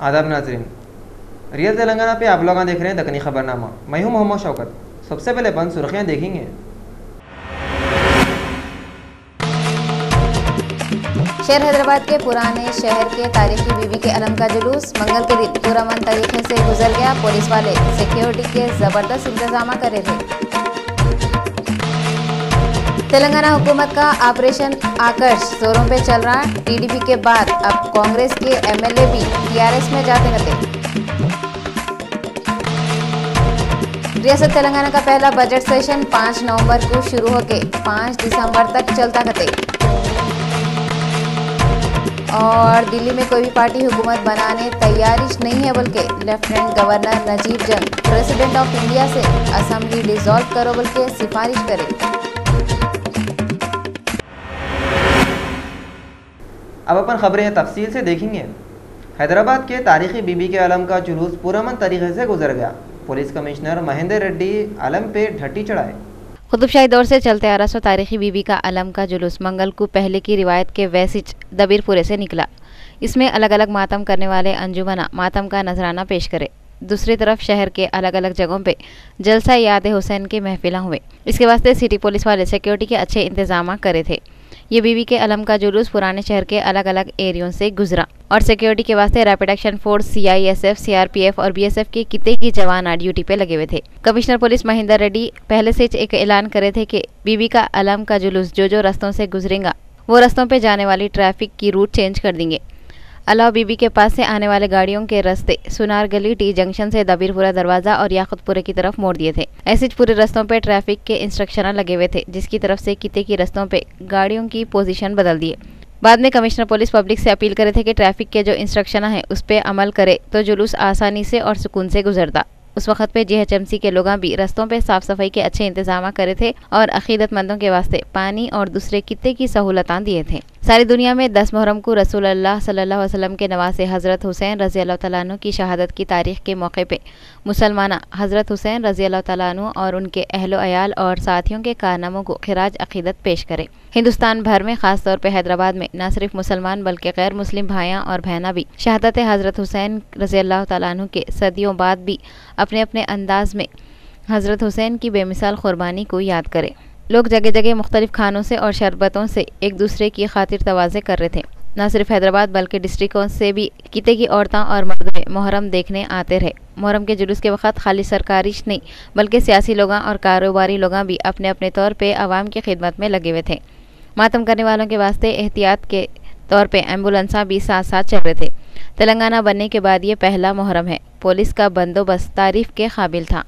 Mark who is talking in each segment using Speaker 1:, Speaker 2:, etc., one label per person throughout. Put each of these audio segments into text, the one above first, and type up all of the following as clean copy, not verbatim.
Speaker 1: आदाब नाजरीन, रियल तेलंगाना पे आप लोग देख रहे हैं दक्कनी खबरनामा। मैं हूं मोहम्मद शौकत। सबसे पहले अपन सुर्खियां देखेंगे।
Speaker 2: शहर हैदराबाद के पुराने शहर के तारीखी बीबी के अलम का जुलूस मंगल के दिन पुरअमन तरीके से गुजर गया। पुलिस वाले सिक्योरिटी के जबरदस्त इंतजाम करे थे। तेलंगाना हुकूमत का ऑपरेशन आकर्ष जोरों पे चल रहा। टीडीपी के बाद अब कांग्रेस के एमएलए भी टीआरएस में जाते हैं। रियासत तेलंगाना का पहला बजट सेशन 5 नवंबर को शुरू होके 5 दिसंबर तक चलता है। और दिल्ली में कोई भी पार्टी हुकूमत बनाने तैयारी नहीं है, बल्कि लेफ्टिनेंट गवर्नर नजीब जंग प्रेसिडेंट ऑफ इंडिया से असेंबली डिसॉल्व करो बोल के सिफारिश करे।
Speaker 1: अब अपन खबरें तफसील से देखेंगे। हैदराबाद के तारीखी बीबी के अलम का जुलूस पुरअमन तरीके से गुजर गया। पुलिस कमिश्नर महेंद्र रेड्डी अलम पे ढट्टी चढ़ाए।
Speaker 2: कुतुबशाही दौर से चलते आ रहा तारीखी बीबी का अलम का जुलूस मंगल को पहले की रिवायत के वैसिच दबीरपुरे से निकला। इसमें अलग अलग मातम करने वाले अंजुमना मातम का नजराना पेश करे। दूसरी तरफ शहर के अलग अलग जगहों पे जलसा याद हुसैन के महफिला हुए। इसके वास्ते सिटी पुलिस वाले सिक्योरिटी के अच्छे इंतजाम करे थे। ये बीबी के अलम का जुलूस पुराने शहर के अलग अलग एरियों से गुजरा और सिक्योरिटी के वास्ते rapid action force, CISF, CRPF और बीएसएफ के कितने की जवान ड्यूटी पे लगे हुए थे। कमिश्नर पुलिस महेंद्र रेड्डी पहले से एक ऐलान करे थे कि बीबी का अलम का जुलूस जो रास्तों से गुजरेगा वो रास्तों पे जाने वाली ट्रैफिक की रूट चेंज कर देंगे। अलावा बीबी के पास से आने वाले गाड़ियों के रास्ते सुनार गली, टी जंक्शन से दबीरपुरा दरवाजा और याकुतपुरे की तरफ मोड़ दिए थे। ऐसे पूरे रास्तों पे ट्रैफिक के इंस्ट्रक्शन लगे हुए थे, जिसकी तरफ से किते की रास्तों पे गाड़ियों की पोजीशन बदल दिए। बाद में कमिश्नर पुलिस पब्लिक से अपील करे थे कि ट्रैफिक के जो इंस्ट्रक्शन है उस पर अमल करे तो जुलूस आसानी से और सुकून से गुजरता। उस वक्त पे जीएचएमसी के लोग भी रास्तों पे साफ सफाई के अच्छे इंतजाम करे थे और अकीदतमंदों के वास्ते पानी और दूसरे कित्ते की सहूलत दिए थे। सारी दुनिया में 10 मुहर्रम को रसूल अल्लाह सल्लल्लाहु अलैहि वसल्लम के नवासे हज़रत हुसैन रज़ी अल्लाह तआला अन्हु की शहादत की तारीख के मौके पे मुसलमाना हज़रत हुसैन रज़ी अल्लाह तआला अन्हु और उनके अहलो अयाल और साथियों के कारनामों को खिराज अकीदत पेश करे। हिंदुस्तान भर में खास तौर पे हैदराबाद में न सिर्फ मुसलमान बल्कि गैर मुस्लिम भाइयाँ और बहना भी शहादत हज़रत हुसैन रज़ी अल्लाह तआला अन्हु के सदियों बाद भी अपने अपने अंदाज में हज़रत हुसैन की बेमिसाल कुर्बानी को याद करे। लोग जगह जगह मुख्तलिफ खानों से और शरबतों से एक दूसरे की खातिर तवाज़े कर रहे थे। न सिर्फ हैदराबाद बल्कि डिस्ट्रिक्टों से भी किते की औरतें और मर्द मुहर्रम देखने आते रहे। मुहर्रम के जुलूस के वक्त खाली सरकारी नहीं बल्कि सियासी लोग और कारोबारी लोग भी अपने अपने तौर पे आवाम की खिदमत में लगे हुए थे। मातम करने वालों के वास्ते एहतियात के तौर पे एम्बुलेंसा भी साथ साथ चल रहे थे। तेलंगाना बनने के बाद ये पहला मुहर्रम है। पुलिस का बंदोबस्त तारीफ के काबिल था।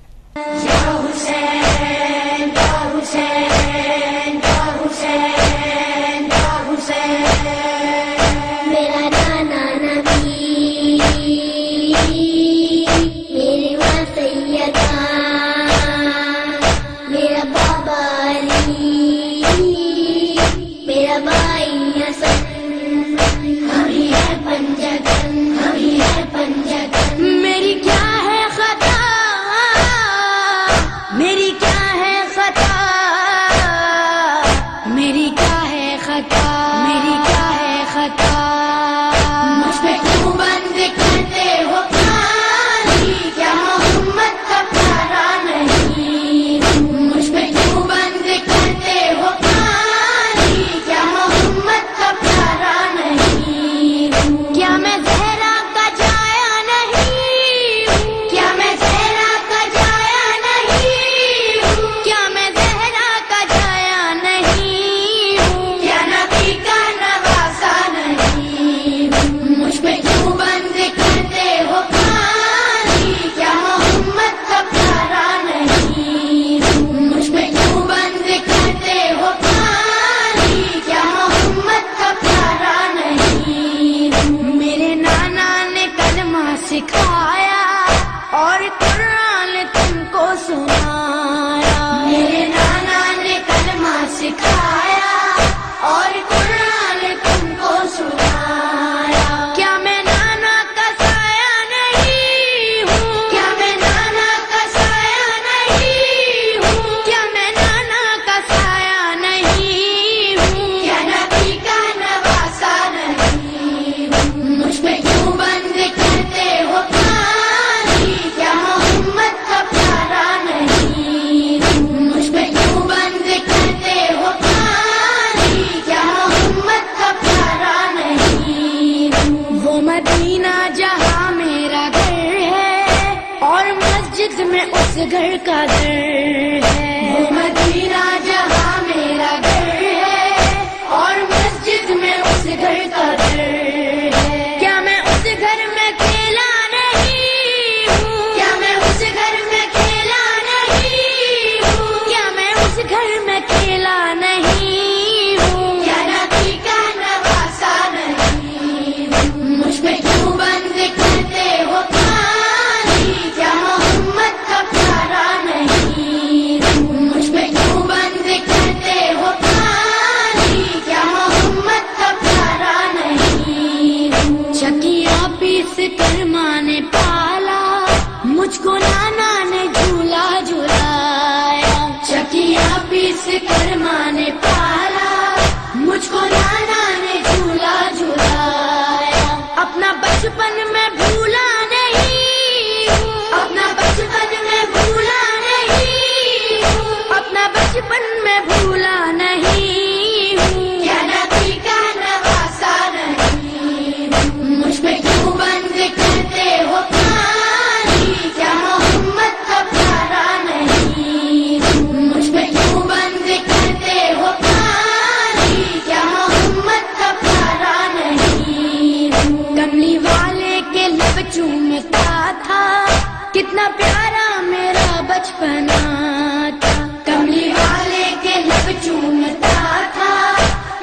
Speaker 3: घर का दर है, वो मदीना जहाँ मेरा घर है, और मस्जिद में उस घर का दर है। क्या मैं उस घर में खेला नहीं हूँ, क्या मैं उस घर में खेला नहीं हूँ, क्या मैं उस घर में खेला नहीं हूँ, क्या नबी का नवासा नहीं हूँ, मुझ पे क्यों बंद करते हो पानी, क्या मोहम्मद का प्यारा नहीं हूँ, मुझ पे क्यों बंद करते हो पानी, क्या मोहम्मद का प्यारा नहीं हूँ। चकिया पीस कर माँ ने पाला, मुझको नाना ने झूला झुलाया, चकिया पीस कर माँ ने पाला, मुझको नाना ने झूला झुलाया। अपना बचपन में भूला नहीं हूँ, अपना बचपन में भूला नहीं हूँ, अपना बचपन में भूला नहीं हूँ, क्या नबी का नवासा नहीं हूँ, मुझ पे क्यों बंद करते हो पानी, क्या मोहम्मद का प्यारा नहीं हूँ, मुझ पे क्यों बंद करते हो पानी, क्या मोहम्मद का प्यारा नहीं हूँ। कमली वाले के लब चूमता था, कितना प्यारा मेरा बचपना था, कमली वाले के लब चूमता था,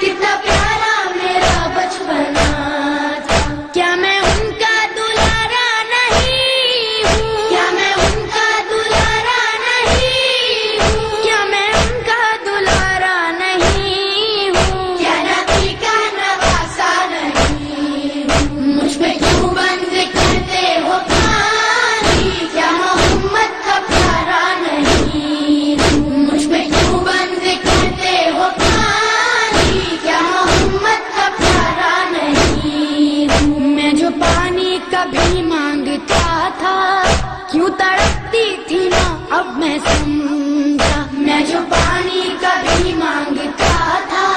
Speaker 3: कितना प्यारा मेरा बचपना था। क्या मैं उनका दुलारा नहीं हूँ, क्या मैं उनका दुलारा नहीं हूँ, क्या मैं उनका दुलारा नहीं हूँ, क्या नबी का नवासा नहीं हूँ, मुझ पे क्यों बंद करते हो पानी, क्या मोहम्मद का प्यारा नहीं हूँ, मुझ पे क्यों बंद करते हो पानी, क्या मोहम्मद का प्यारा नहीं हूँ। मैं जो पानी कभी मांगता था, क्यों तड़पती थी ना अब मैं समझा, मैं जो पानी कभी मांगता था,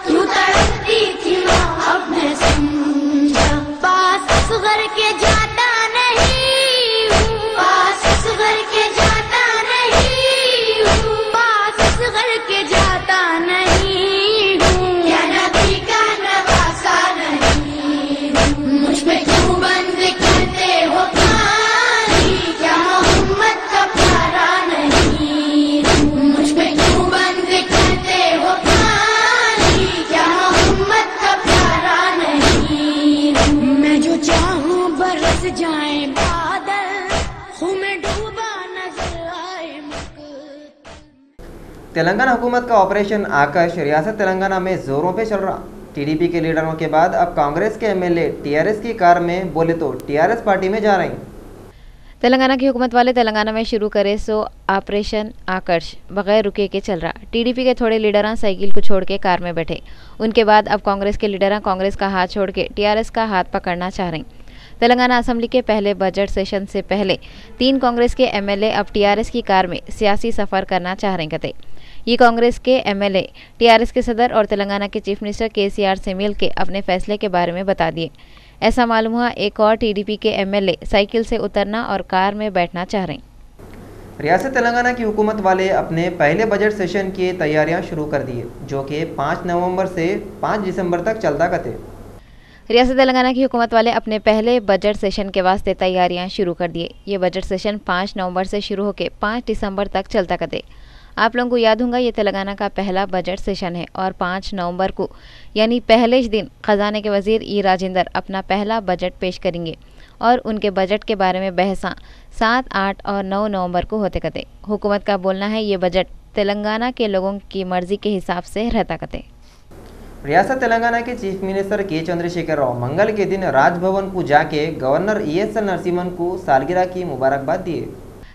Speaker 3: क्यों तड़पती थी ना अब मैं समझा। पास असगर के जाता नहीं हूँ, पास असगर के जाता नहीं हूँ, पास असगर के जाता नहीं हूँ, क्या नबी का नवासा नहीं हूँ, मुझ पे क्यों बंद करते हो पानी, क्या मोहम्मद का प्यारा नहीं हूँ, मुझ पे क्यों बंद करते हो पानी, क्या मोहम्मद का प्यारा नहीं हूँ। मैं जो चाहूँ बरस जाए बादल, हूँ मैं डूबा नजर आए मुक्त।
Speaker 1: तेलंगाना हुकूमत का ऑपरेशन आकाश रियासत तेलंगाना में जोरों पे चल रहा। टीडीपी के लीडरों के बाद अब कांग्रेस के एमएलए टीआरएस की कार में बोले तो टीआरएस पार्टी में जा रही।
Speaker 2: तेलंगाना की हुकूमत वाले तेलंगाना में शुरू करे सो ऑपरेशन आकर्ष बगैर रुके के चल रहा। टीडीपी के थोड़े लीडरां साइकिल को छोड़ के कार में बैठे। उनके बाद अब कांग्रेस के लीडरां कांग्रेस का हाथ छोड़ के टीआरएस का हाथ पकड़ना चाह रही। तेलंगाना असेंबली के पहले बजट सेशन से पहले 3 कांग्रेस के एमएलए अब टीआरएस की कार में सियासी सफर करना चाह रहे कहते। ये कांग्रेस के एमएलए टीआरएस के सदर और तेलंगाना के चीफ मिनिस्टर केसीआर से मिल के अपने फैसले के बारे में बता दिए। ऐसा मालूम हुआ एक और टीडीपी के एमएलए साइकिल से उतरना और कार में बैठना चाह रहे।
Speaker 1: रियासत तेलंगाना की हुकूमत वाले अपने पहले बजट सेशन की तैयारियां शुरू कर दी है, जो कि 5 नवंबर से 5 दिसंबर तक चलता कते।
Speaker 2: रियासत तेलंगाना की हुकूमत वाले अपने पहले बजट सेशन के वास्ते तैयारियां शुरू कर दिए। ये बजट सेशन 5 नवंबर से शुरू होकर 5 दिसंबर तक चलता कते। आप लोगों को याद होगा ये तेलंगाना का पहला बजट सेशन है और 5 नवंबर को यानी पहले ही दिन खजाने के वजीर ई राजेंद्र अपना पहला बजट पेश करेंगे और उनके बजट के बारे में बहसा 7, 8 और 9 नवंबर को होते कते। हुकूमत का बोलना है ये बजट तेलंगाना के लोगों की मर्जी के हिसाब से रहता कते।
Speaker 1: रियासत तेलंगाना के चीफ मिनिस्टर के चंद्रशेखर राव मंगल के दिन राजभवन को जाके गवर्नर ईएसएल नरसिम्हन को सालगिरह की मुबारकबाद दिए।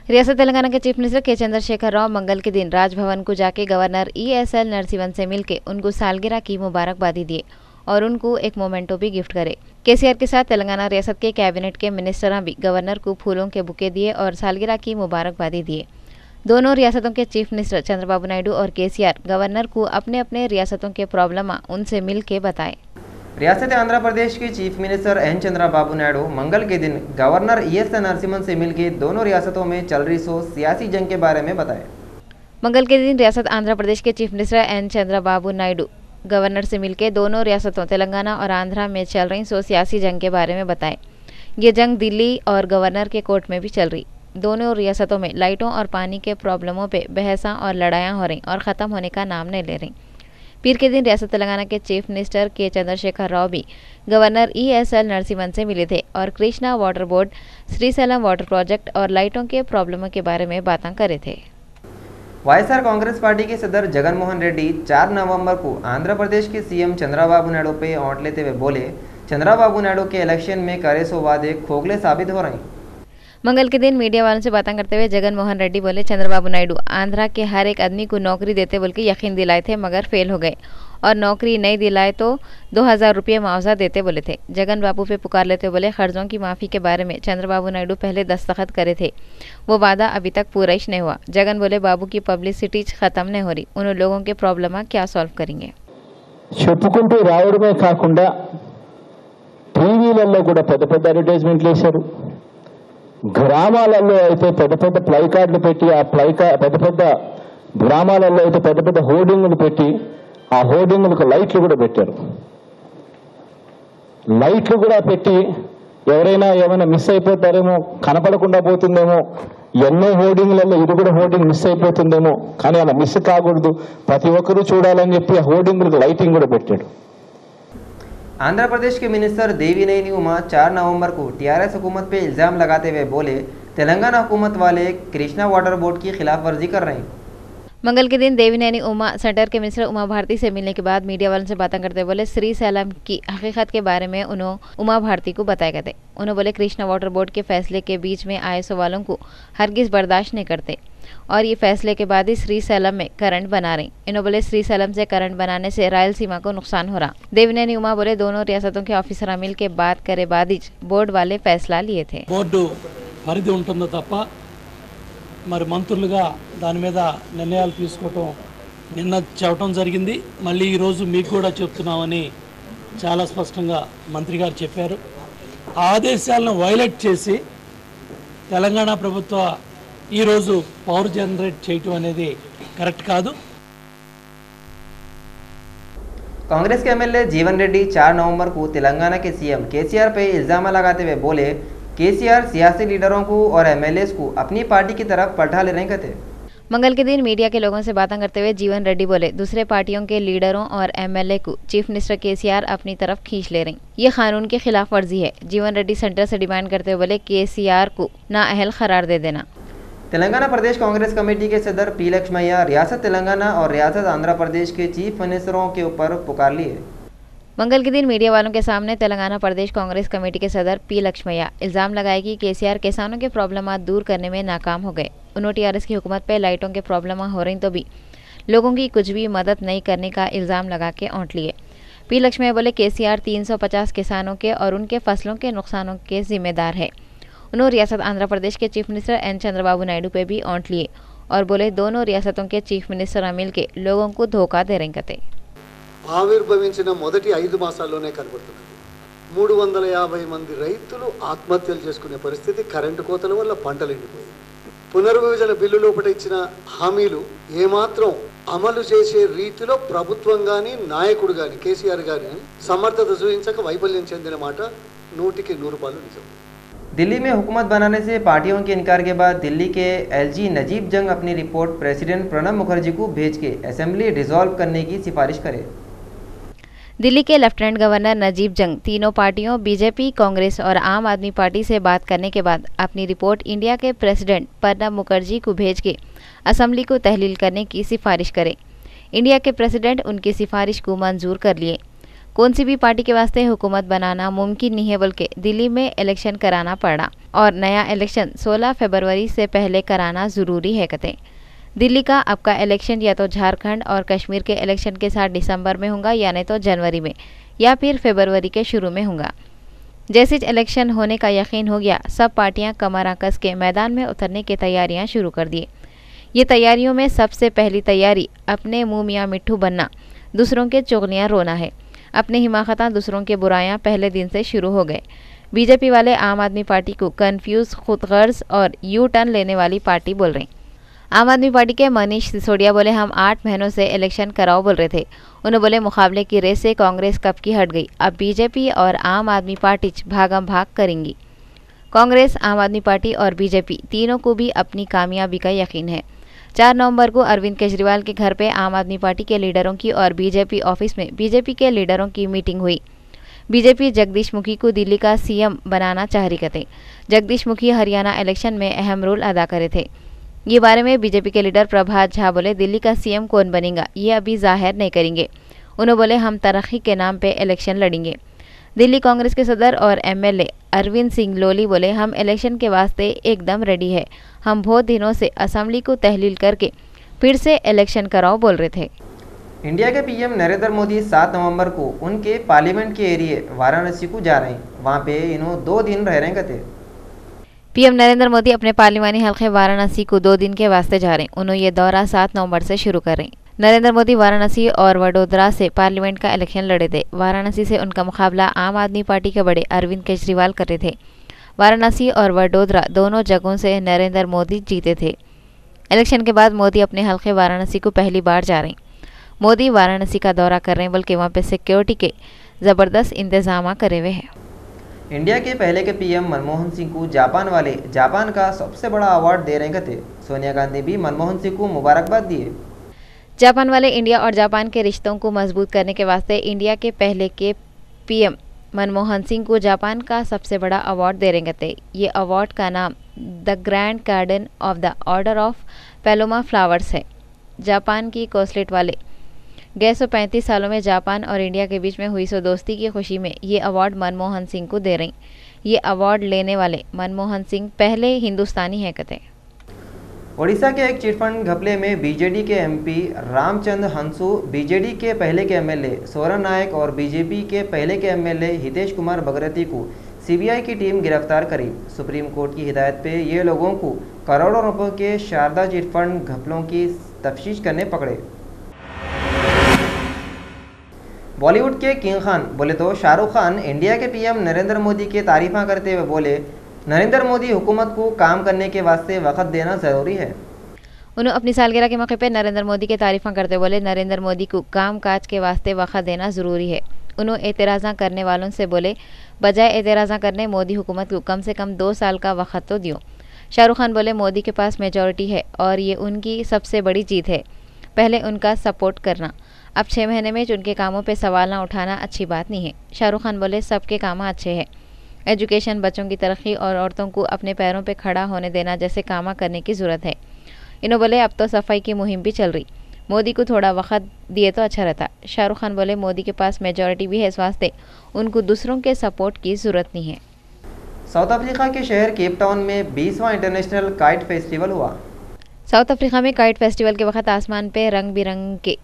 Speaker 2: रियासत तेलंगाना के चीफ मिनिस्टर के चंद्रशेखर राव मंगल के दिन राजभवन को जाके गवर्नर ईएसएल नरसिम्हन से मिलकर उनको सालगिरह की मुबारकबादी दिए और उनको एक मोमेंटो भी गिफ्ट करे। केसीआर के साथ तेलंगाना रियासत के कैबिनेट के मिनिस्टरां भी गवर्नर को फूलों के बुके दिए और सालगिरह की मुबारकबादी दिए। दोनों रियासतों के चीफ मिनिस्टर चंद्रबाबू नायडू और केसीआर गवर्नर को अपने अपने रियासतों के प्रॉब्लम उनसे मिल के बताए।
Speaker 1: रियासत आंध्र प्रदेश के chief minister N Chandrababu Naidu मंगल के दिन गवर्नर ES नरसिम्हन से मिलकर दोनों रियासतों में चल रही सियासी जंग के बारे में बताए।
Speaker 2: मंगल के दिन रियासत आंध्र प्रदेश के chief minister N Chandrababu Naidu governor से मिलकर दोनों रियासतों तेलंगाना और आंध्रा में चल रही सियासी जंग के बारे में बताए। ये जंग दिल्ली और गवर्नर के कोर्ट में भी चल रही। दोनों रियासतों में लाइटों और पानी के प्रॉब्लमों पे बहसा और लड़ाइयाँ हो रही और ख़त्म होने का नाम नहीं ले रही। पीर के दिन रियासत तेलंगाना के चीफ मिनिस्टर के चंद्रशेखर राव भी गवर्नर ESL नरसिम्हन से मिले थे और Krishna water board, Srisailam water project और लाइटों के प्रॉब्लमों के बारे में बातें करे थे।
Speaker 1: YSR कांग्रेस पार्टी के सदर जगन मोहन रेड्डी 4 नवंबर को आंध्र प्रदेश के CM चंद्रबाबू नायडू पे ओंठ लेते हुए बोले, चंद्रबाबू नायडू के इलेक्शन में करे सो वादे खोखले साबित हो रहे।
Speaker 2: मंगल के दिन मीडिया वालों से बातें करते हुए जगन मोहन रेड्डी बोले, चंद्रबाबू नायडू आंध्रा के हर एक आदमी को नौकरी देते बोल के यकीन दिलाए थे मगर फेल हो गए और नौकरी नहीं दिलाए तो 2000 रुपये मुआवजा देते बोले थे। जगन बाबू पे पुकार लेते हुए बोले, कर्जों की माफ़ी के बारे में चंद्रबाबू नायडू पहले दस्तखत करे थे, वो वादा अभी तक पूरा ही नहीं हुआ। जगन बोले, बाबू की पब्लिसिटी खत्म नहीं हो रही, उन लोगों के प्रॉब्लम क्या सॉल्व करेंगे।
Speaker 4: చెప్పుకుంటూ రావడమే కాకుండా టీవీలలో కూడా పెద్ద పెద్ద అడ్వర్టైజ్మెంట్లు వేశారు. గ్రామాలలో అయితే పెద్ద పెద్ద ప్లై కార్డులు పెట్టి పెద్ద పెద్ద గ్రామాలలో అయితే పెద్ద పెద్ద హోర్డింగ్లు పెట్టి ఆ హోర్డింగ్లకు లైట్లు కూడా పెట్టారు. లైట్లు కూడా పెట్టి ఎవరైనా ఏమైనా మిస్ అయిపోతారేమో, కనపడకుండా పోతుందేమో, ఎన్నో హోర్డింగ్లలో ఇది కూడా హోర్డింగ్ మిస్ అయిపోతుందేమో, కానీ అలా మిస్ కాకూడదు, ప్రతి ఒక్కరూ చూడాలని చెప్పి ఆ హోర్డింగ్లకు లైటింగ్ కూడా పెట్టాడు.
Speaker 1: आंध्र प्रदेश के मिनिस्टर देवीनेनी उमा 4 नवंबर को TRS हुकूमत पे इल्ज़ाम लगाते हुए बोले, तेलंगाना हुकूमत वाले कृष्णा वाटर बोर्ड की खिलाफ वर्जी कर रहे हैं।
Speaker 2: मंगल के दिन देवीनेनी उमा सेंटर के मिनिस्टर उमा भारती से मिलने के बाद मीडिया वालों से बातें करते बोले, श्रीशैलम की हकीकत के बारे में उन्होंने उमा भारती को बताया गए थे। उन्होंने बोले, कृष्णा वाटर बोर्ड के फैसले के बीच में आए सवालों को हरगिज बर्दाश्त नहीं करते और ये फैसले के बाद ही श्रीशैलम में करंट बना रही। इन्होंने बोले, श्रीशैलम से करंट बनाने से रायलसीमा को नुकसान हो रहा। देवीनेनी उमा बोले, दोनों रियासतों के ऑफिसर मिल के बात करे बाद ही बोर्ड वाले फैसला लिए थे।
Speaker 5: బోర్డు పరిధి ఉంటుందో తప్ప మరి మంత్రులుగా దాని మీద నిర్ణయాలు తీసుకోవటం నిన్న చెప్పడం జరిగింది. మళ్ళీ ఈరోజు మీకు కూడా చెప్తున్నామని చాలా స్పష్టంగా మంత్రి గారు చెప్పారు. ఆదేశాలను వైలేట్ చేసి తెలంగాణ ప్రభుత్వ ఈరోజు పవర్ జనరేట్ చేయటం అనేది కరెక్ట్ కాదు.
Speaker 1: कांग्रेस के MLA जीवन रेड्डी 4 नवंबर को तेलंगाना के CM KCR पे इल्ज़ाम लगाते हुए बोले, KCR सियासी लीडरों को और MLAs को अपनी पार्टी की तरफ पलटा ले रहे कहते।
Speaker 2: मंगल के दिन मीडिया के लोगों से बातें करते हुए जीवन रेड्डी बोले, दूसरे पार्टियों के लीडरों और MLA को चीफ मिनिस्टर KCR अपनी तरफ खींच ले रही, ये कानून के खिलाफ वर्जी है। जीवन रेड्डी सेंटर से डिमांड करते हुए बोले, KCR को नाअहल करार दे देना।
Speaker 1: तेलंगाना प्रदेश कांग्रेस कमेटी के सदर P लक्ष्मैया रियासत तेलंगाना और रियासत आंध्र प्रदेश के चीफ मिनिस्टरों के ऊपर पुकार लिए।
Speaker 2: मंगल के दिन मीडिया वालों के सामने तेलंगाना प्रदेश कांग्रेस कमेटी के सदर P लक्ष्मैया इल्ज़ाम लगाए कि KCR किसानों के प्रॉब्लम दूर करने में नाकाम हो गए। उन्होंने TRS की हुकूमत पर लाइटों के प्रॉब्लम हो रही तो भी लोगों की कुछ भी मदद नहीं करने का इल्ज़ाम लगा के ओंठ लिए। P लक्ष्मैया बोले, KCR 350 किसानों के और उनके फसलों के नुकसानों के जिम्मेदार है। उन्होंने रियासत आंध्र प्रदेश के chief minister N Chandrababu Naidu पे भी ओंठ लिए और बोले, दोनों रियासतों के चीफ मिनिस्टर मिल के लोगों को धोखा दे रहे कहते।
Speaker 6: ఆవిర్భవించిన మొదటి 5 మాసాల్లోనే కనబడుతున్నది. 350 మంది రైతులు ఆత్మహత్యలు చేసుకునే పరిస్థితి, కరెంటు కోతల వల్ల పంటలు ఎండిపోయాయి. పునర్విభజన బిల్లులో ఇచ్చిన హామీలు ఏమాత్రం అమలు చేసే రీతిలో ప్రభుత్వం గాని నాయకుడు గాని KCR గాని సమర్థత చూపించక వైఫల్యం చెందిన మాట 100కి 100 నిజం।
Speaker 1: दिल्ली में हुकूमत बनाने से पार्टियों के इनकार के बाद दिल्ली के LG नजीब जंग अपनी रिपोर्ट प्रेसिडेंट प्रणब मुखर्जी को भेज के असेंबली डिसॉल्व करने की सिफारिश करे।
Speaker 2: दिल्ली के लेफ्टिनेंट गवर्नर नजीब जंग तीनों पार्टियों बीजेपी, कांग्रेस और आम आदमी पार्टी से बात करने के बाद अपनी रिपोर्ट इंडिया के प्रेसिडेंट प्रणब मुखर्जी को भेज के असेंबली को तहलील करने की सिफारिश करे। इंडिया के प्रेसिडेंट उनकी सिफारिश को मंजूर कर लिए। कौन सी भी पार्टी के वास्ते हुकूमत बनाना मुमकिन नहीं है, बल्कि दिल्ली में इलेक्शन कराना पड़ा और नया इलेक्शन 16 फरवरी से पहले कराना ज़रूरी है कहते। दिल्ली का अब का इलेक्शन या तो झारखंड और कश्मीर के इलेक्शन के साथ दिसंबर में होगा या नहीं तो जनवरी में या फिर फरवरी के शुरू में होगा। जैसे इलेक्शन होने का यकीन हो गया, सब पार्टियां कमर कस के मैदान में उतरने की तैयारियां शुरू कर दिए। ये तैयारियों में सबसे पहली तैयारी अपने मुंह मियाँ मिट्ठू बनना, दूसरों के चुगलियाँ रोना है। अपने हिमाकतां दूसरों के बुराइयां पहले दिन से शुरू हो गए। बीजेपी वाले आम आदमी पार्टी को कन्फ्यूज, खुदगर्ज और यू टर्न लेने वाली पार्टी बोल रहे। आम आदमी पार्टी के मनीष सिसोदिया बोले हम 8 महीनों से इलेक्शन कराओ बोल रहे थे। उन्होंने बोले मुकाबले की रेस से कांग्रेस कब की हट गई, अब बीजेपी और आम आदमी पार्टी भागम भाग करेंगी। कांग्रेस, आम आदमी पार्टी और बीजेपी तीनों को भी अपनी कामयाबी का यकीन है। 4 नवंबर को अरविंद केजरीवाल के घर पे आम आदमी पार्टी के लीडरों की और बीजेपी ऑफिस में बीजेपी के लीडरों की मीटिंग हुई। बीजेपी जगदीश मुखी को दिल्ली का सीएम बनाना चाह रही थे। जगदीश मुखी हरियाणा इलेक्शन में अहम रोल अदा करे थे। ये बारे में बीजेपी के लीडर प्रभात झा बोले दिल्ली का सीएम कौन बनेगा ये अभी जाहिर नहीं करेंगे। उन्होंने बोले हम तरक्की के नाम पे इलेक्शन लड़ेंगे। दिल्ली कांग्रेस के सदर और एमएलए अरविंद सिंह लोली बोले हम इलेक्शन के वास्ते एकदम रेडी है। हम बहुत दिनों से असेंबली को तहलील करके फिर से इलेक्शन कराओ बोल रहे थे।
Speaker 1: इंडिया के पीएम नरेंद्र मोदी 7 नवंबर को उनके पार्लियामेंट के एरिए वाराणसी को जा रहे हैं। वहाँ पे इन्हों 2 दिन रह रहे थे।
Speaker 2: पीएम नरेंद्र मोदी अपने पार्लिमानी हल्के वाराणसी को 2 दिन के वास्ते जा रहे हैं। उन्होंने ये दौरा 7 नवंबर से शुरू कर रहे हैं। नरेंद्र मोदी वाराणसी और वडोदरा से पार्लियामेंट का इलेक्शन लड़े थे। वाराणसी से उनका मुकाबला आम आदमी पार्टी के बड़े अरविंद केजरीवाल कर रहे थे। वाराणसी और वडोदरा दोनों जगहों से नरेंद्र मोदी जीते थे। इलेक्शन के बाद मोदी अपने हल्के वाराणसी को पहली बार जा रहे हैं। मोदी वाराणसी का दौरा कर रहे हैं, बल्कि वहाँ पे सिक्योरिटी के ज़बरदस्त इंतजाम करे हुए हैं।
Speaker 1: इंडिया के पहले के पीएम मनमोहन सिंह को जापान वाले जापान का सबसे बड़ा अवार्ड दे रहे थे। सोनिया गांधी भी मनमोहन सिंह को मुबारकबाद दिए।
Speaker 2: जापान वाले इंडिया और जापान के रिश्तों को मजबूत करने के वास्ते इंडिया के पहले के पीएम मनमोहन सिंह को जापान का सबसे बड़ा अवार्ड दे रहे थे। ये अवार्ड का नाम the grand garden of the order of Paulownia flowers है। जापान की कोस्टलेट वाले गए 135 सालों में जापान और इंडिया के बीच में हुई सो दोस्ती की खुशी में ये अवार्ड मनमोहन सिंह को दे रही। ये अवार्ड लेने वाले मनमोहन सिंह पहले हिंदुस्तानी हैं कहते।
Speaker 1: ओडिशा के एक चिटफंड घपले में बीजेडी के एमपी रामचंद्र हंसू, बीजेडी के पहले के एमएलए सोरेन नायक और बीजेपी के पहले के एमएलए हितेश कुमार भगरती को सीबीआई की टीम गिरफ्तार करी। सुप्रीम कोर्ट की हिदायत पे ये लोगों को करोड़ों रुपयों के शारदा चिटफंड घपलों की तफ्तीश करने पकड़े। बॉलीवुड के किंग खान बोले तो शाहरुख खान इंडिया के पीएम नरेंद्र मोदी की तारीफा करते हुए बोले नरेंद्र मोदी हुकूमत को काम करने के वास्ते वक्त देना ज़रूरी है।
Speaker 2: उन्होंने अपनी सालगिरह के मौके पर नरेंद्र मोदी की तारीफा करते बोले नरेंद्र मोदी को काम काज के वास्ते वक्त देना ज़रूरी है। उन्होंने एतराज़ा करने वालों से बोले बजाय एतराज़ा करने मोदी हुकूमत को कम से कम 2 साल का वक्त तो दियो। शाहरुख खान बोले मोदी के पास मेजॉरिटी है और ये उनकी सबसे बड़ी जीत है। पहले उनका सपोर्ट करना, अब 6 महीने में उनके कामों पे सवाल ना उठाना अच्छी बात नहीं है। शाहरुख खान बोले सबके काम अच्छे हैं। एजुकेशन, बच्चों की तरक्की और औरतों को अपने पैरों पे खड़ा होने देना जैसे काम करने की ज़रूरत है। इन्होंने बोले अब तो सफाई की मुहिम भी चल रही, मोदी को थोड़ा वक्त दिए तो अच्छा रहता। शाहरुख खान बोले मोदी के पास मेजॉरिटी भी है, इस वास्ते उनको दूसरों के सपोर्ट की ज़रूरत नहीं है।
Speaker 1: साउथ अफ्रीका के शहर केप टाउन में 20वां इंटरनेशनल काइट फेस्टिवल हुआ।
Speaker 2: साउथ अफ्रीका में काइट फेस्टिवल के वक्त आसमान पे रंग बिरंग के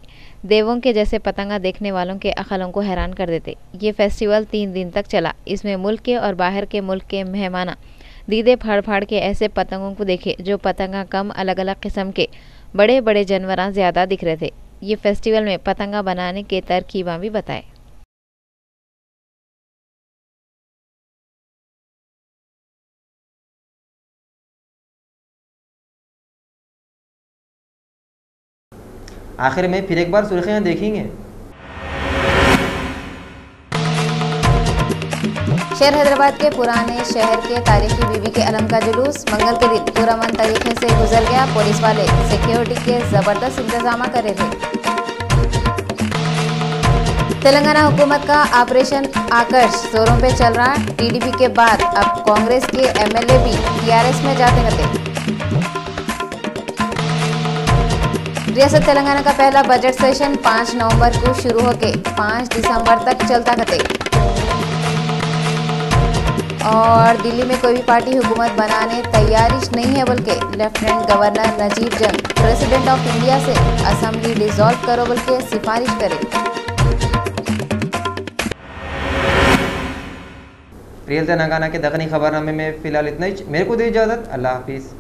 Speaker 2: देवों के जैसे पतंगा देखने वालों के अक्लों को हैरान कर देते। ये फेस्टिवल 3 दिन तक चला। इसमें मुल्क के और बाहर के मुल्क के मेहमान दीदे फाड़ फाड़ के ऐसे पतंगों को देखे जो पतंगा कम अलग अलग किस्म के बड़े बड़े जानवर ज़्यादा दिख रहे थे। ये फेस्टिवल में पतंगा बनाने के तरकीबां भी बताए।
Speaker 1: आखिर में फिर एक बार सुर्खियां देखेंगे।
Speaker 2: शहर हैदराबाद के पुराने शहर के तारीखी बीबी के अलम का जुलूस मंगल के दिन पुरअमन तरीके से गुजर गया। पुलिस वाले सिक्योरिटी के जबरदस्त इंतजाम करे थे। तेलंगाना हुकूमत का ऑपरेशन आकर्ष जोरों पे चल रहा। टीडीपी के बाद अब कांग्रेस के एमएलए भी टीआरएस में जाते रहते। रियासत तेलंगाना का पहला बजट सेशन 5 नवंबर को शुरू होकर 5 दिसंबर तक चलता रहते। और दिल्ली में कोई भी पार्टी हुकूमत बनाने तैयारी नहीं है, बल्कि लेफ्टिनेंट गवर्नर नजीब जंग प्रेसिडेंट ऑफ इंडिया से असेंबली डिसॉल्व करो बल्कि सिफारिश करे।
Speaker 1: रियल तेलंगाना के दखनी खबरनामे में फिलहाल इतना ही। मेरे को दे इजाज़त। अल्लाह हाफिज़।